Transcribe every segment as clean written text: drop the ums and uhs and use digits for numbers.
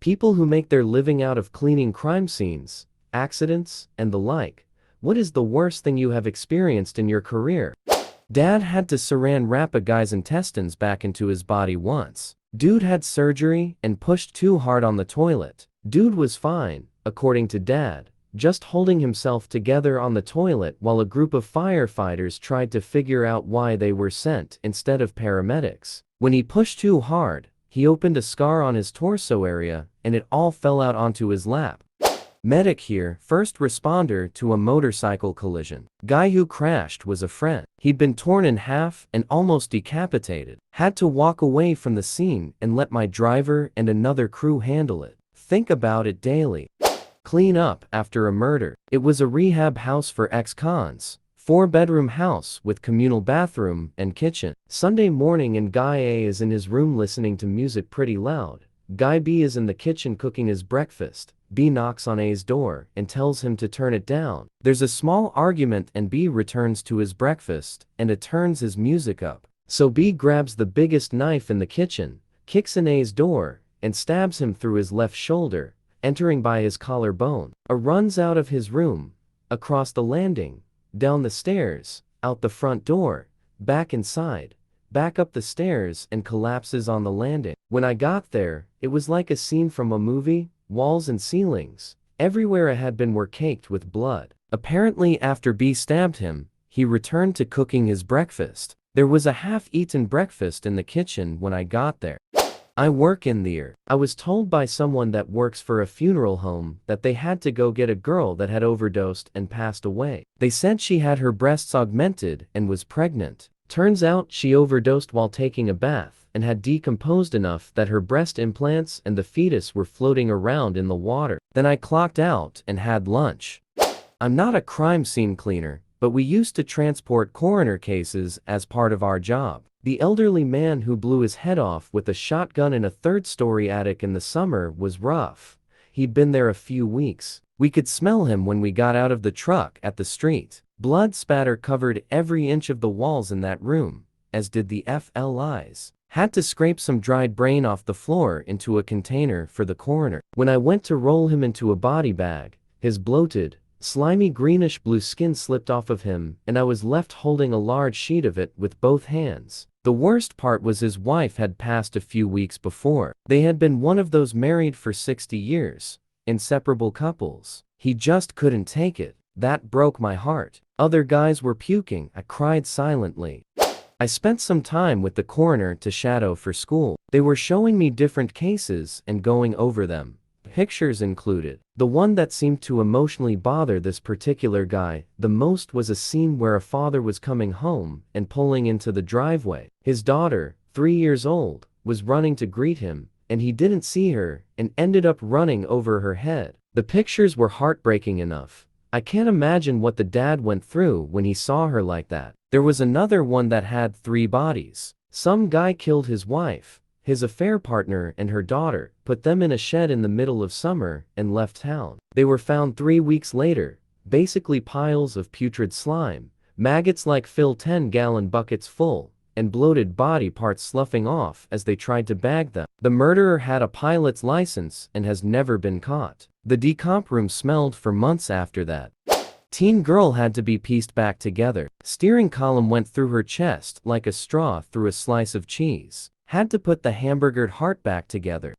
People who make their living out of cleaning crime scenes, accidents, and the like. What is the worst thing you have experienced in your career? Dad had to saran wrap a guy's intestines back into his body once. Dude had surgery and pushed too hard on the toilet. Dude was fine, according to Dad, just holding himself together on the toilet while a group of firefighters tried to figure out why they were sent instead of paramedics. When he pushed too hard, he opened a scar on his torso area and it all fell out onto his lap. Medic here, first responder to a motorcycle collision. Guy who crashed was a friend. He'd been torn in half and almost decapitated. Had to walk away from the scene and let my driver and another crew handle it. Think about it daily. Clean up after a murder. It was a rehab house for ex-cons. 4-bedroom house with communal bathroom and kitchen. Sunday morning and Guy A is in his room listening to music pretty loud. Guy B is in the kitchen cooking his breakfast. B knocks on A's door and tells him to turn it down. There's a small argument and B returns to his breakfast and it turns his music up. So B grabs the biggest knife in the kitchen, kicks in A's door, and stabs him through his left shoulder, entering by his collarbone. A runs out of his room, across the landing, down the stairs, out the front door, back inside, back up the stairs and collapses on the landing. When I got there, it was like a scene from a movie. Walls and ceilings, everywhere I had been were caked with blood. Apparently after B stabbed him, he returned to cooking his breakfast. There was a half-eaten breakfast in the kitchen when I got there. I work in there. I was told by someone that works for a funeral home that they had to go get a girl that had overdosed and passed away. They said she had her breasts augmented and was pregnant. Turns out she overdosed while taking a bath and had decomposed enough that her breast implants and the fetus were floating around in the water. Then I clocked out and had lunch. I'm not a crime scene cleaner, but we used to transport coroner cases as part of our job. The elderly man who blew his head off with a shotgun in a third-story attic in the summer was rough. He'd been there a few weeks. We could smell him when we got out of the truck at the street. Blood spatter covered every inch of the walls in that room, as did the FLIs. Had to scrape some dried brain off the floor into a container for the coroner. When I went to roll him into a body bag, his bloated, slimy greenish-blue skin slipped off of him and I was left holding a large sheet of it with both hands. The worst part was his wife had passed a few weeks before. They had been one of those married for 60 years, inseparable couples. He just couldn't take it. That broke my heart. Other guys were puking. I cried silently. I spent some time with the coroner to shadow for school. They were showing me different cases and going over them. Pictures included. The one that seemed to emotionally bother this particular guy the most was a scene where a father was coming home and pulling into the driveway. His daughter, 3 years old, was running to greet him, and he didn't see her and ended up running over her head. The pictures were heartbreaking enough. I can't imagine what the dad went through when he saw her like that. There was another one that had 3 bodies. Some guy killed his wife, his affair partner and her daughter, put them in a shed in the middle of summer and left town. They were found 3 weeks later, basically piles of putrid slime, maggots like fill 10-gallon buckets full, and bloated body parts sloughing off as they tried to bag them. The murderer had a pilot's license and has never been caught. The decomp room smelled for months after that. Teen girl had to be pieced back together. Steering column went through her chest like a straw through a slice of cheese. Had to put the hamburgered heart back together.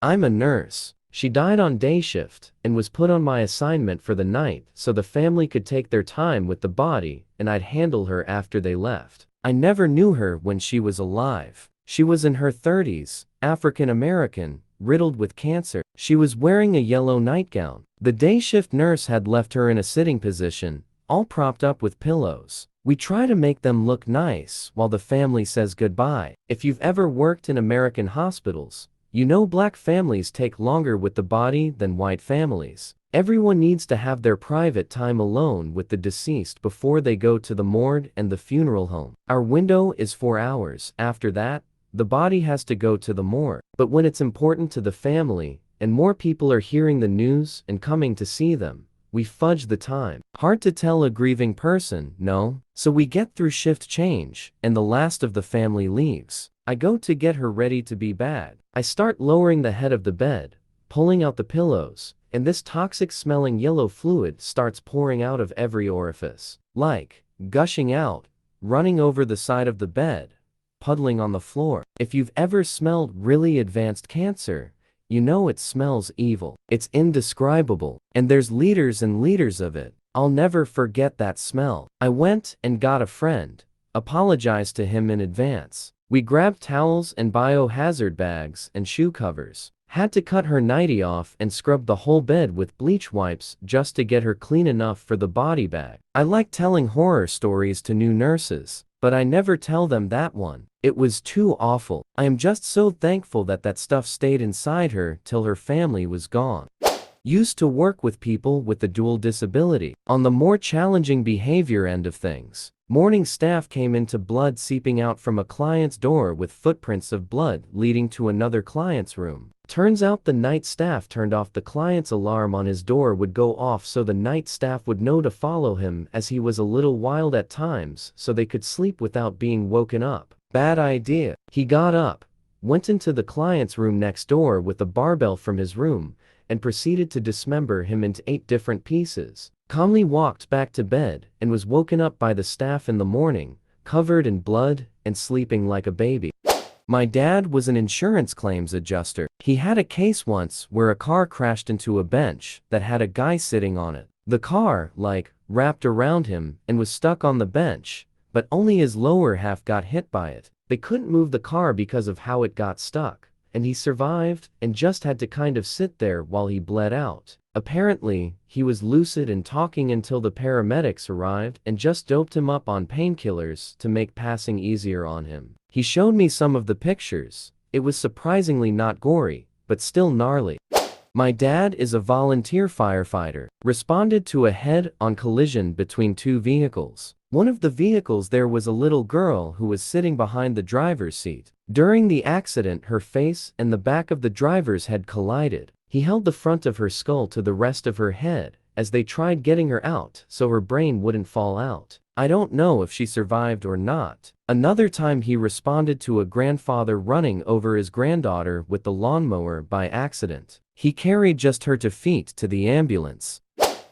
I'm a nurse. She died on day shift and was put on my assignment for the night so the family could take their time with the body and I'd handle her after they left. I never knew her when she was alive. She was in her 30s, African American, riddled with cancer. She was wearing a yellow nightgown. The day shift nurse had left her in a sitting position, all propped up with pillows. We try to make them look nice while the family says goodbye. If you've ever worked in American hospitals, you know black families take longer with the body than white families. Everyone needs to have their private time alone with the deceased before they go to the morgue and the funeral home. Our window is 4 hours. After that, the body has to go to the morgue. But when it's important to the family, and more people are hearing the news and coming to see them, we fudge the time. Hard to tell a grieving person, no? So we get through shift change, and the last of the family leaves. I go to get her ready to be bad. I start lowering the head of the bed, pulling out the pillows, and this toxic-smelling yellow fluid starts pouring out of every orifice. Like, gushing out, running over the side of the bed, puddling on the floor. If you've ever smelled really advanced cancer, you know it smells evil. It's indescribable, and there's liters and liters of it. I'll never forget that smell. I went and got a friend, apologized to him in advance. We grabbed towels and biohazard bags and shoe covers. Had to cut her nightie off and scrub the whole bed with bleach wipes just to get her clean enough for the body bag. I like telling horror stories to new nurses, but I never tell them that one. It was too awful. I am just so thankful that that stuff stayed inside her till her family was gone. Used to work with people with the dual disability. On the more challenging behavior end of things, morning staff came into blood seeping out from a client's door with footprints of blood leading to another client's room. Turns out the night staff turned off the client's alarm on his door would go off so the night staff would know to follow him as he was a little wild at times so they could sleep without being woken up. Bad idea. He got up, went into the client's room next door with the barbell from his room, and proceeded to dismember him into 8 different pieces. Calmly walked back to bed and was woken up by the staff in the morning, covered in blood and sleeping like a baby. My dad was an insurance claims adjuster. He had a case once where a car crashed into a bench that had a guy sitting on it. The car, wrapped around him and was stuck on the bench, but only his lower half got hit by it. They couldn't move the car because of how it got stuck, and he survived and just had to kind of sit there while he bled out. Apparently, he was lucid and talking until the paramedics arrived and just doped him up on painkillers to make passing easier on him. He showed me some of the pictures. It was surprisingly not gory, but still gnarly. My dad is a volunteer firefighter. Responded to a head-on collision between 2 vehicles. One of the vehicles there was a little girl who was sitting behind the driver's seat. During the accident, her face and the back of the driver's head collided. He held the front of her skull to the rest of her head as they tried getting her out so her brain wouldn't fall out. I don't know if she survived or not. Another time he responded to a grandfather running over his granddaughter with the lawnmower by accident. He carried just her 2 feet to the ambulance.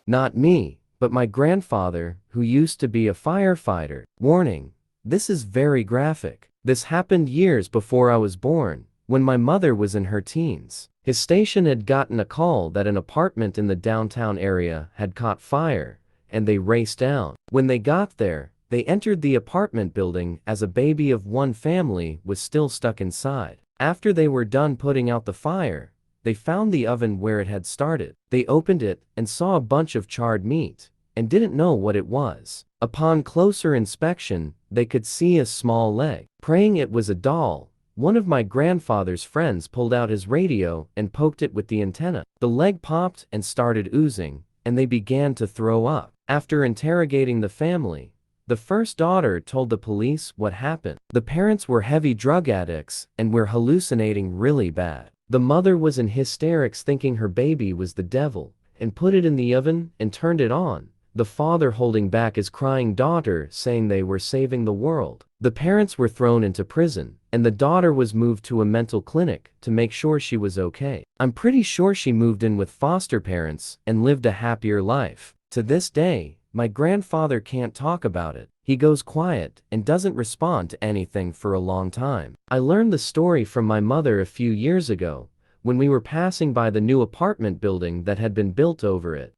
Not me, but my grandfather, who used to be a firefighter. Warning: this is very graphic. This happened years before I was born, when my mother was in her teens. His station had gotten a call that an apartment in the downtown area had caught fire, and they raced down. When they got there, they entered the apartment building as a baby of 1 family was still stuck inside. After they were done putting out the fire, they found the oven where it had started. They opened it and saw a bunch of charred meat, and didn't know what it was. Upon closer inspection, they could see a small leg. Praying it was a doll, one of my grandfather's friends pulled out his radio and poked it with the antenna. The leg popped and started oozing, and they began to throw up. After interrogating the family, the first daughter told the police what happened. The parents were heavy drug addicts and were hallucinating really bad. The mother was in hysterics thinking her baby was the devil, and put it in the oven and turned it on. The father holding back his crying daughter saying they were saving the world. The parents were thrown into prison, and the daughter was moved to a mental clinic to make sure she was okay. I'm pretty sure she moved in with foster parents and lived a happier life. To this day, my grandfather can't talk about it. He goes quiet and doesn't respond to anything for a long time. I learned the story from my mother a few years ago, when we were passing by the new apartment building that had been built over it.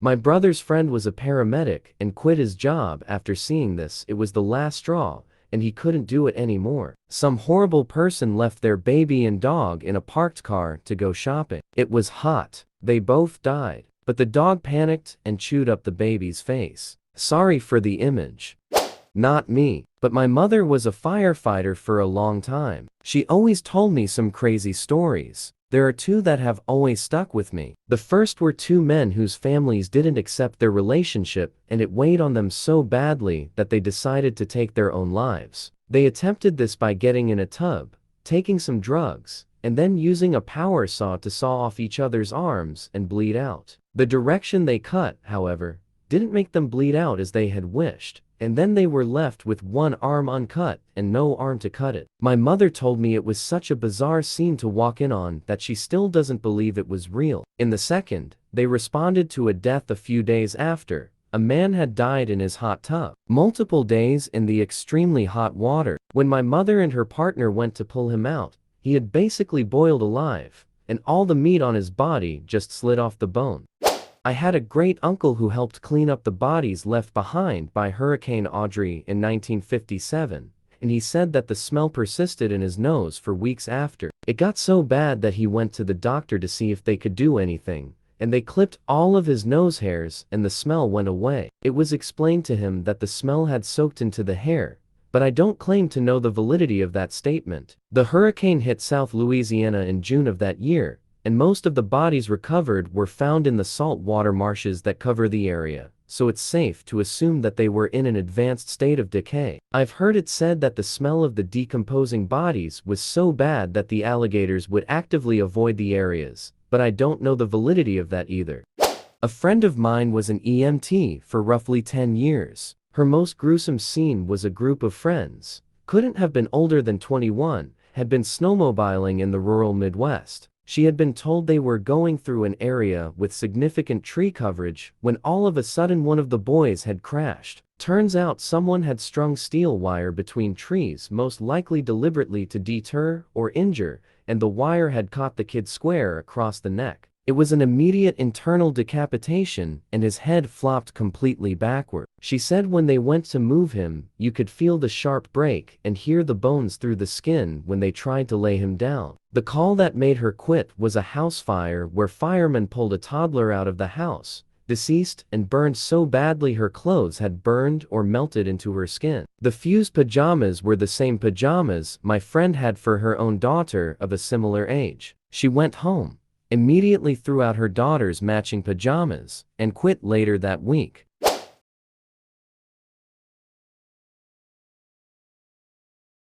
My brother's friend was a paramedic and quit his job after seeing this. It was the last straw, and he couldn't do it anymore. Some horrible person left their baby and dog in a parked car to go shopping. It was hot. They both died, but the dog panicked and chewed up the baby's face. Sorry for the image. Not me, but my mother was a firefighter for a long time. She always told me some crazy stories. There are 2 that have always stuck with me. The first were 2 men whose families didn't accept their relationship, and it weighed on them so badly that they decided to take their own lives. They attempted this by getting in a tub, taking some drugs, and then using a power saw to saw off each other's arms and bleed out. The direction they cut, however, didn't make them bleed out as they had wished. and then they were left with one arm uncut and no arm to cut it. My mother told me it was such a bizarre scene to walk in on that she still doesn't believe it was real. In the second, they responded to a death a few days after. A man had died in his hot tub, multiple days in the extremely hot water. When my mother and her partner went to pull him out, he had basically boiled alive, and all the meat on his body just slid off the bone. I had a great uncle who helped clean up the bodies left behind by Hurricane Audrey in 1957, and he said that the smell persisted in his nose for weeks after. It got so bad that he went to the doctor to see if they could do anything, and they clipped all of his nose hairs and the smell went away. It was explained to him that the smell had soaked into the hair, but I don't claim to know the validity of that statement. The hurricane hit South Louisiana in June of that year, and most of the bodies recovered were found in the salt water marshes that cover the area, so it's safe to assume that they were in an advanced state of decay. I've heard it said that the smell of the decomposing bodies was so bad that the alligators would actively avoid the areas, but I don't know the validity of that either. A friend of mine was an EMT for roughly 10 years. Her most gruesome scene was a group of friends, couldn't have been older than 21, had been snowmobiling in the rural Midwest. She had been told they were going through an area with significant tree coverage when all of a sudden one of the boys had crashed. Turns out someone had strung steel wire between trees, most likely deliberately to deter or injure, and the wire had caught the kid square across the neck. It was an immediate internal decapitation, and his head flopped completely backward. She said when they went to move him, you could feel the sharp break and hear the bones through the skin when they tried to lay him down. The call that made her quit was a house fire where firemen pulled a toddler out of the house, deceased and burned so badly her clothes had burned or melted into her skin. The fused pajamas were the same pajamas my friend had for her own daughter of a similar age. She went home, immediately threw out her daughter's matching pajamas, and quit later that week.